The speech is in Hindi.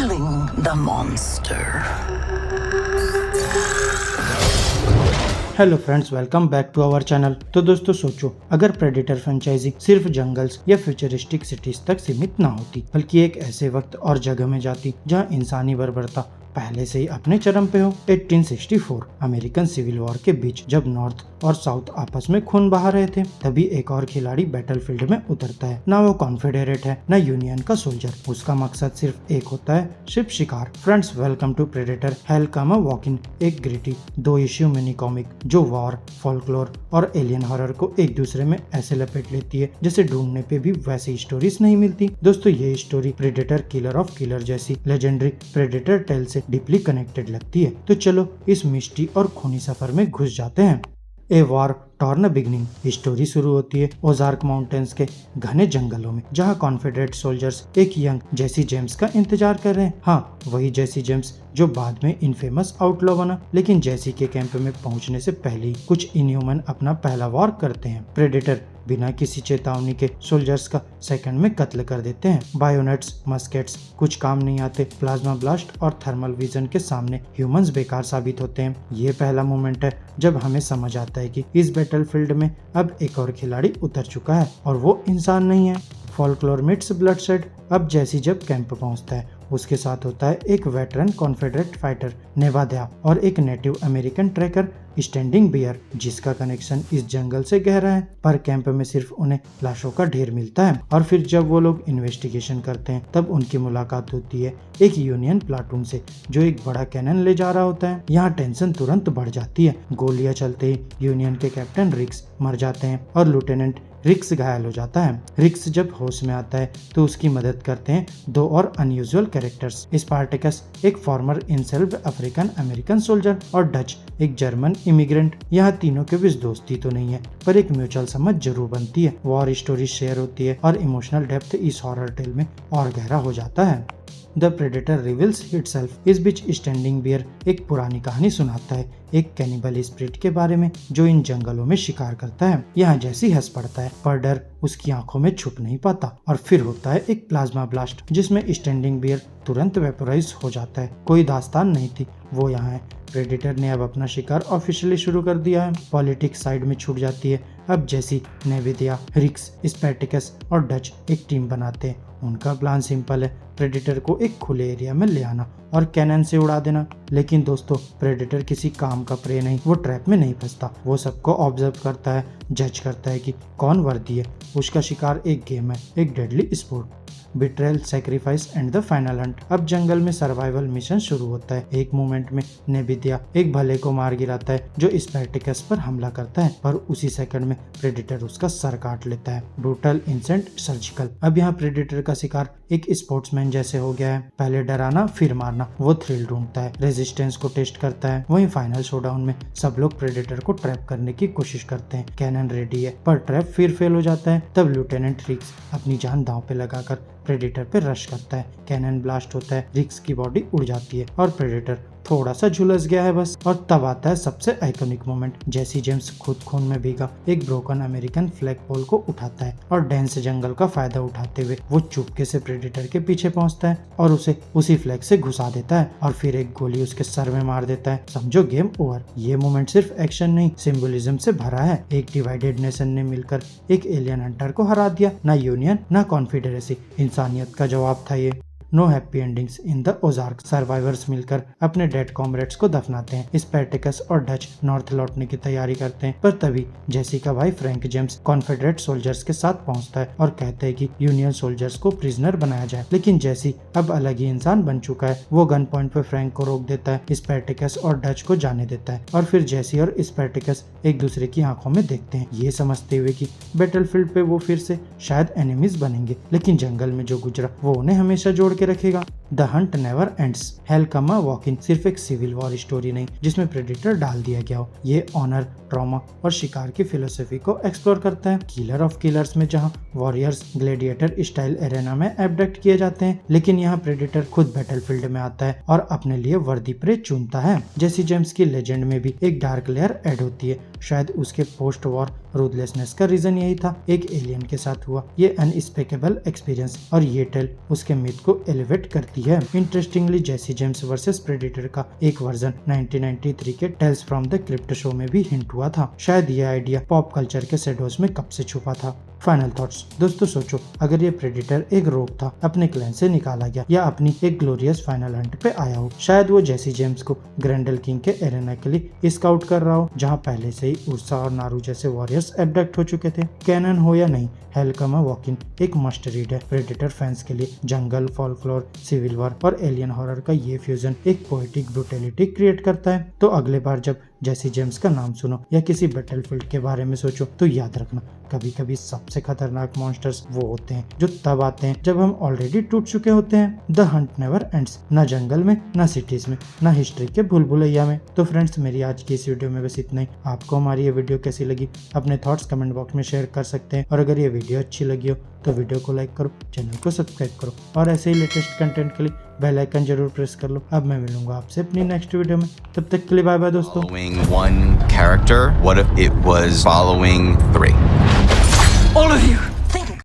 killing the monster. Hello friends, welcome back to our channel. तो दोस्तों सोचो, अगर प्रेडेटर फ्रेंचाइजी सिर्फ जंगल्स या फ्यूचरिस्टिक सिटीज तक सीमित ना होती, बल्कि एक ऐसे वक्त और जगह में जाती जहां इंसानी बर्बरता पहले से ही अपने चरम पे हो। 1864 अमेरिकन सिविल वॉर के बीच जब नॉर्थ और साउथ आपस में खून बहा रहे थे, तभी एक और खिलाड़ी बैटलफील्ड में उतरता है। ना वो कॉन्फेडरेट है, ना यूनियन का सोल्जर। उसका मकसद सिर्फ एक होता है, सिर्फ शिकार। Friends, welcome to predator hell come a walking, एक ग्रिटी 2 इश्यू मिनी कॉमिक जो वॉर, फोल्कलोर और एलियन हॉरर को एक दूसरे में ऐसे लपेट लेती है जैसे ढूंढने पे भी वैसी स्टोरीज नहीं मिलती। दोस्तों, ये story predator killer of killer जैसी लेजेंडरी प्रेडेटर टेल से डीपली कनेक्टेड लगती है। तो चलो इस मिस्ट्री और खूनी सफर में घुस जाते हैं। A war torn beginning story शुरू होती है ओजार्क माउंटेन्स के घने जंगलों में, जहां कॉन्फेडरेट सोल्जर्स एक यंग जेसी जेम्स का इंतजार कर रहे हैं। हाँ, वही जेसी जेम्स जो बाद में इनफेमस आउटलॉ बना। लेकिन जेसी के कैंप में पहुंचने से पहले ही कुछ इनह्यूमन अपना पहला वॉर करते हैं। प्रेडेटर बिना किसी चेतावनी के सोल्जर्स का सेकंड में कत्ल कर देते हैं। बायोनेट्स, मस्केट्स कुछ काम नहीं आते। प्लाज्मा ब्लास्ट और थर्मल विजन के सामने ह्यूमंस बेकार साबित होते हैं। ये पहला मोमेंट है जब हमें समझ आता है कि इस बैटलफील्ड में अब एक और खिलाड़ी उतर चुका है और वो इंसान नहीं है। Folklore meets bloodshed. अब जैसी जब कैंप पहुंचता है, उसके साथ होता है एक वेटरन कॉन्फेडरेट फाइटर नेवादा और एक native American tracker standing bear, जिसका कनेक्शन इस जंगल से गहरा है। पर कैंप में सिर्फ उन्हें लाशों का ढेर मिलता है। और फिर जब वो लोग इन्वेस्टिगेशन करते हैं, तब उनकी मुलाकात होती है एक यूनियन प्लाटून से जो एक बड़ा कैनन ले जा रहा होता है। यहाँ टेंशन तुरंत बढ़ जाती है। गोलियां चलते ही यूनियन के कैप्टन रिक्स मर जाते हैं और लेफ्टिनेंट रिक्स घायल हो जाता है। रिक्स जब होश में आता है तो उसकी मदद करते हैं 2 और अनयूजुअल कैरेक्टर्स, स्पार्टकस एक फॉर्मर इंसेल्व अफ्रीकन अमेरिकन सोल्जर और डच एक जर्मन इमिग्रेंट। यहाँ तीनों के बीच दोस्ती तो नहीं है, पर एक म्यूचुअल समझ जरूर बनती है। वॉर स्टोरी शेयर होती है और इमोशनल डेप्थ इस हॉरर टेल में और गहरा हो जाता है। The predator reveals itself. इस बीच स्टैंडिंग बियर एक पुरानी कहानी सुनाता है, एक कैनिबल स्पिरिट के बारे में जो इन जंगलों में शिकार करता है। यहाँ जैसी हंस पड़ता है, पर डर उसकी आंखों में छुप नहीं पाता। और फिर होता है एक प्लाज्मा ब्लास्ट जिसमें स्टैंडिंग बियर तुरंत वेपोराइज हो जाता है। कोई दास्तान नहीं थी, वो यहाँ है। प्रेडेटर ने अब अपना शिकार ऑफिशियली शुरू कर दिया है। पॉलिटिक्स साइड में छूट जाती है। अब जैसी, नेविदिया, रिक्स, स्पैटिकस और डच एक टीम बनाते हैं। उनका प्लान सिंपल है, प्रेडेटर को एक खुले एरिया में ले आना और कैनन से उड़ा देना। लेकिन दोस्तों, प्रेडेटर किसी काम का प्रे नहीं, वो ट्रैप में नहीं फंसता। वो सबको ऑब्जर्व करता है, जज करता है कि कौन वर्दी है। उसका शिकार एक गेम है, एक deadly sport. Betrayal, sacrifice and the final Hunt. अब जंगल में सर्वाइवल मिशन शुरू होता है। एक मोमेंट में नेविदिया एक भले को मार गिराता है जो स्पैटिकस पर हमला करता है, पर उसी सेकंड में प्रेडेटर उसका सर काट लेता है। Brutal, intense, surgical. अब यहाँ प्रेडेटर का शिकार एक स्पोर्ट्समैन जैसे हो गया है। पहले डराना, फिर मारना। वो थ्रिल ढूंढता है, रेजिस्टेंस को टेस्ट करता है। वहीं फाइनल शोडाउन में सब लोग प्रेडेटर को ट्रैप करने की कोशिश करते हैं। कैनन रेडी है, पर ट्रैप फिर फेल हो जाता है। तब लेफ्टिनेंट रिक्स अपनी जान दांव पे लगाकर प्रेडेटर पे रश करता है। कैनन ब्लास्ट होता है, रिक्स की बॉडी उड़ जाती है और प्रेडेटर थोड़ा सा झुलस गया है बस। और तब आता है सबसे आइकॉनिक मोमेंट। जेसी जेम्स खुद खून में भीगा एक ब्रोकन अमेरिकन फ्लैग पोल को उठाता है और डेंस जंगल का फायदा उठाते हुए वो चुपके से प्रेडेटर के पीछे पहुंचता है और उसे उसी फ्लैग से घुसा देता है और फिर एक गोली उसके सर में मार देता है। समझो गेम ओवर। ये मोमेंट सिर्फ एक्शन नहीं, सिंबलिज्म से भरा है। एक डिवाइडेड नेशन ने मिलकर एक एलियन हंटर को हरा दिया। ना यूनियन, ना कॉन्फेडरेसी, इंसानियत का जवाब था ये। No happy endings in the Ozark. Survivors मिलकर अपने डेड कॉमरेड्स को दफनाते हैं। स्पैटिकस और डच नॉर्थ लौटने की तैयारी करते हैं, पर तभी जेसी का भाई फ्रैंक जेम्स कॉन्फेडरेट सोल्जर्स के साथ पहुंचता है और कहते हैं कि यूनियन सोल्जर्स को प्रिजनर बनाया जाए। लेकिन जेसी अब अलग ही इंसान बन चुका है। वो गन पॉइंट पे फ्रैंक को रोक देता है, स्पैटिकस और डच को जाने देता है और फिर जेसी और स्पैटिकस एक दूसरे की आंखों में देखते हैं, ये समझते हुए कि बैटलफील्ड पे वो फिर से शायद एनिमीज बनेंगे। लेकिन जंगल में जो गुजरा वो उन्हें हमेशा जोड़ के रखेगा। The Hunt never ends. Hello come a walking सिर्फ एक सिविल वॉर स्टोरी नहीं जिसमें प्रेडेटर डाल दिया गया हो। ये ऑनर, ट्रॉमा और शिकार की फिलोसफी को एक्सप्लोर करता है। किलर ऑफ किलर्स में जहाँ वॉरियर्स ग्लेडिएटर स्टाइल एरेना में एबडक्ट किए जाते हैं, लेकिन यहाँ प्रेडेटर खुद बैटलफील्ड में आता है और अपने लिए वर्दी प्रे चुनता है। जेसी जेम्स की लेजेंड में भी एक डार्क लेयर ऐड होती है। शायद उसके पोस्ट वॉर रूथलेसनेस का रीजन यही था, एक एलियन के साथ हुआ ये अनस्पेकेबल एक्सपीरियंस, और ये टेल उसके मिथ को एलिवेट करती होती है। Interestingly Jesse James versus predator का एक वर्जन 1993 के tales from the crypt show में भी हिंट हुआ था। शायद यह आइडिया पॉप कल्चर के शेडोज में कब से छुपा था। फाइनल थॉट्स दोस्तों, सोचो अगर ये प्रेडेटर एक रोग था, अपने क्लैन से निकाला गया या अपनी एक ग्लोरियस फाइनल हंट पे आया हो। शायद वो जेसी जेम्स को ग्रैंडल किंग के एरेना के लिए स्काउट कर रहा हो, जहाँ पहले से ही उर्सा और नारू जैसे वॉरियर्स एबडक्ट हो चुके थे। कैनन हो या नहीं, हेलकम वॉकिन एक मस्ट रीड है प्रेडेटर फैंस के लिए। जंगल, फॉल्कलोर, सिविल वॉर और एलियन हॉरर का ये फ्यूजन एक पोएटिक ब्रूटैलिटी क्रिएट करता है। तो अगले बार जब जेसी जेम्स का नाम सुनो या किसी बैटलफील्ड के बारे में सोचो तो याद रखना, कभी कभी सबसे खतरनाक मॉन्स्टर्स वो होते हैं जो तब आते हैं जब हम ऑलरेडी टूट चुके होते हैं। द हंट नेवर एंड्स, ना जंगल में, ना सिटीज में, ना हिस्ट्री के भूल भुलैया में। तो फ्रेंड्स, मेरी आज की इस वीडियो में बस इतना ही। आपको हमारी ये वीडियो कैसी लगी अपने थॉट्स कमेंट बॉक्स में शेयर कर सकते हैं। और अगर ये वीडियो अच्छी लगी हो तो वीडियो को लाइक करो, चैनल को सब्सक्राइब करो और ऐसे ही लेटेस्ट कंटेंट के लिए बेल आइकन जरूर प्रेस कर लो। अब मैं मिलूंगा आपसे अपनी नेक्स्ट वीडियो में, तब तक के लिए बाय बाय दोस्तों। Following one character, what if it was following three? All of you!